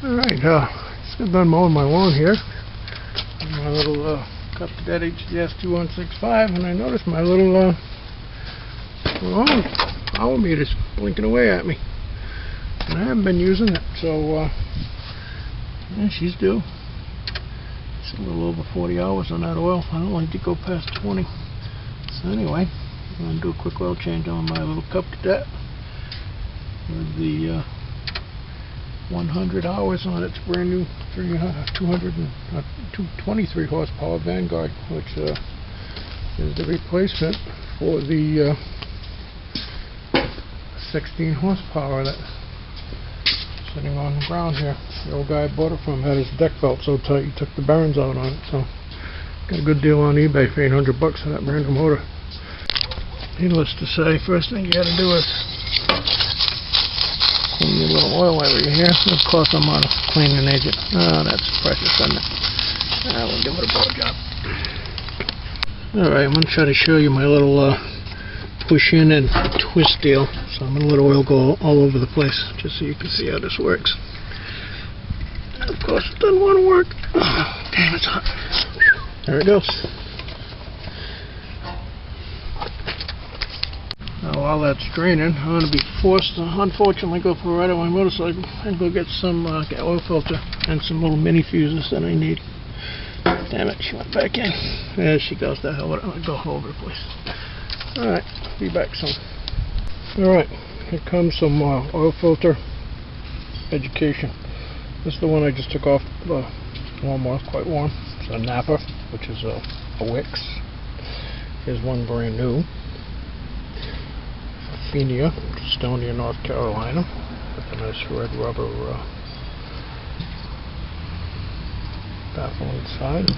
Alright, just got done mowing my lawn here. My little Cub Cadet HDS 2165, and I noticed my little hour meter's blinking away at me. And I haven't been using it, so yeah, she's due. It's a little over 40 hours on that oil. I don't like to go past 20. So anyway, I'm going to do a quick oil change on my little Cub Cadet with the 100 hours on its brand new 223 horsepower Vanguard, which is the replacement for the 16 horsepower that's sitting on the ground here. The old guy I bought it from had his deck belt so tight he took the bearings out on it, so got a good deal on eBay for $800 for that brand new motor. Needless to say, first thing you gotta do is clean your little oil every here. Of course I'm on a cleaning agent. Oh, that's precious, isn't it? We'll give it a blow job. Alright, I'm going to try to show you my little push in and twist deal. So I'm going to let oil go all over the place, just so you can see how this works. And of course it doesn't want to work. Oh, damn, it's hot. There it goes. Now while that's draining, I'm going to be forced to unfortunately go for a ride on my motorcycle and go get some oil filter and some little mini fuses that I need. Damn it, she went back in. There she goes. The hell with it. I'll go all over the place. Alright, be back soon. Alright, here comes some oil filter education. This is the one I just took off the lawnmower, quite warm. It's a Napa, which is a Wix. Here's one brand new. Phenia, Estonia, North Carolina, with a nice red rubber baffle inside.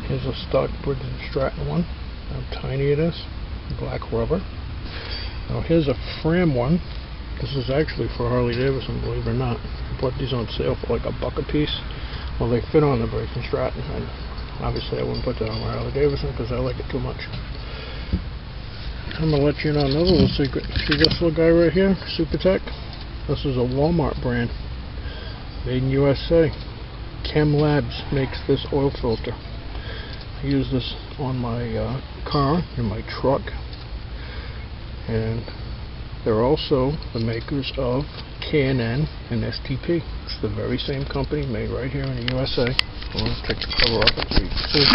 Here's a stock Briggs & Stratton one. How tiny it is. Black rubber. Now here's a Fram one. This is actually for Harley Davidson, believe it or not. I bought these on sale for like $1 a piece. Well, they fit on the Briggs & Stratton, and obviously I wouldn't put that on my Harley Davidson because I like it too much. I'm going to let you know another little secret. See this little guy right here? Supertech? This is a Walmart brand. Made in USA. Chem Labs makes this oil filter. I use this on my car, in my truck. And they're also the makers of K&N and STP. It's the very same company made right here in the USA. I'll take the cover off it so you can see.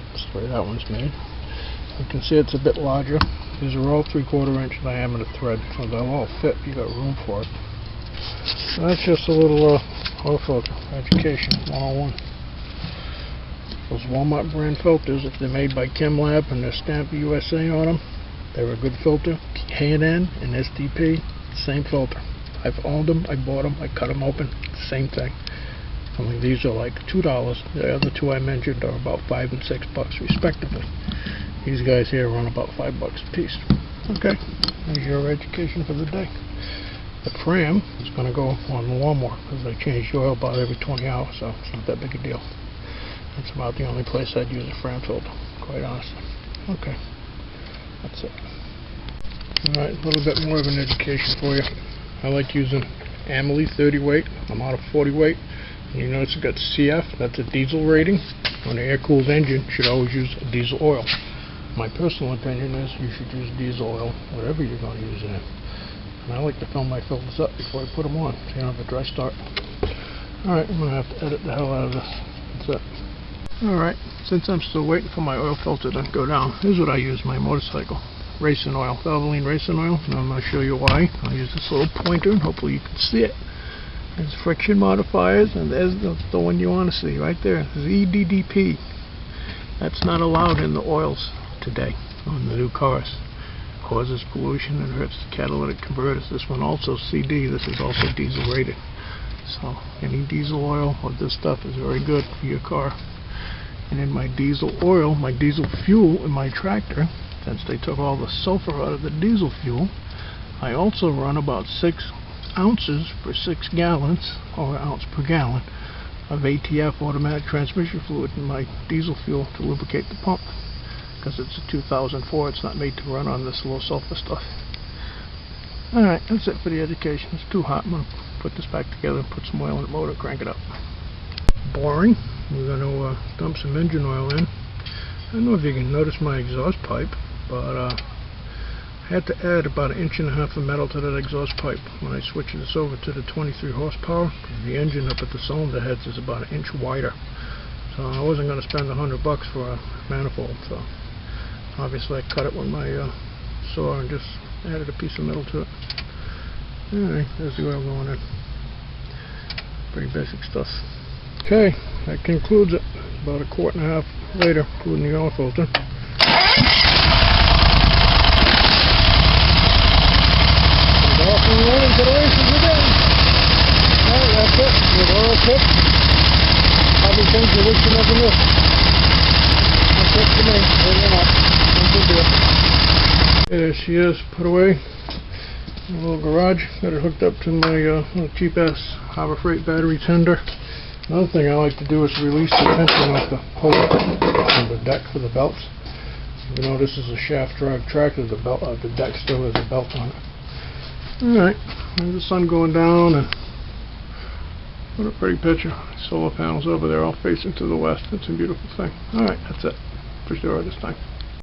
That's the way that one's made. You can see it's a bit larger. These are all 3/4 inch diameter thread, so they'll all fit. You got room for it. So that's just a little oil filter education 101. Those Walmart brand filters, if they're made by Chem Lab and they're stamped USA on them, they're a good filter. K&N and STP, same filter. I've owned them, I bought them, I cut them open, same thing. Only these are like $2. The other two I mentioned are about $5 and $6 respectively. These guys here run about $5 a piece. Okay, there's your education for the day. The Fram is going to go on the lawnmower because I change the oil about every 20 hours, so it's not that big a deal. That's about the only place I'd use a Fram filter, quite honestly. Okay, that's it. Alright, a little bit more of an education for you. I like using Amalie 30 weight. I'm out of 40 weight. And you notice it's got CF, that's a diesel rating. On an air-cooled engine, you should always use diesel oil. My personal opinion is you should use diesel oil, whatever you're going to use it in. And I like to fill my filters up before I put them on, so you don't have a dry start. Alright, I'm going to have to edit the hell out of this. That's it. Alright, since I'm still waiting for my oil filter to go down, here's what I use my motorcycle. Racing oil, Valvoline racing oil, and I'm going to show you why. I'll use this little pointer and hopefully you can see it. There's friction modifiers, and there's the one you want to see right there. ZDDP. That's not allowed in the oils today on the new cars. Causes pollution and hurts the catalytic converters. This one also CD. This is also diesel rated. So any diesel oil or this stuff is very good for your car. And in my diesel oil, my diesel fuel in my tractor, since they took all the sulfur out of the diesel fuel, I also run about 6 ounces per 6 gallons, or ounce per gallon, of ATF automatic transmission fluid in my diesel fuel to lubricate the pump. Because it's a 2004, it's not made to run on this low sulfur stuff. Alright, that's it for the education. It's too hot. I'm going to put this back together and put some oil in the motor, crank it up. Boring. We're going to dump some engine oil in. I don't know if you can notice my exhaust pipe, but I had to add about 1.5 inches of metal to that exhaust pipe when I switched this over to the 23 horsepower. The engine up at the cylinder heads is about 1 inch wider, so I wasn't going to spend $100 for a manifold. So obviously I cut it with my saw and just added a piece of metal to it. Alright, there's the oil going in. Pretty basic stuff. Okay, that concludes it. About 1.5 quarts later, including the oil filter. It's off and running to the races again. Alright, that's it. With oil tip. Probably things you wish you never knew. That's it for me. Maybe not. No big deal. There she is, put away in a little garage. Got it hooked up to my little cheap-ass Harbor Freight battery tender. Another thing I like to do is release the tension off the hose on the deck for the belts. Even though this is a shaft drive tractor, the deck still has a belt on it. Alright, there's the sun going down, and what a pretty picture. Solar panels over there all facing to the west. It's a beautiful thing. Alright, that's it for sure this time.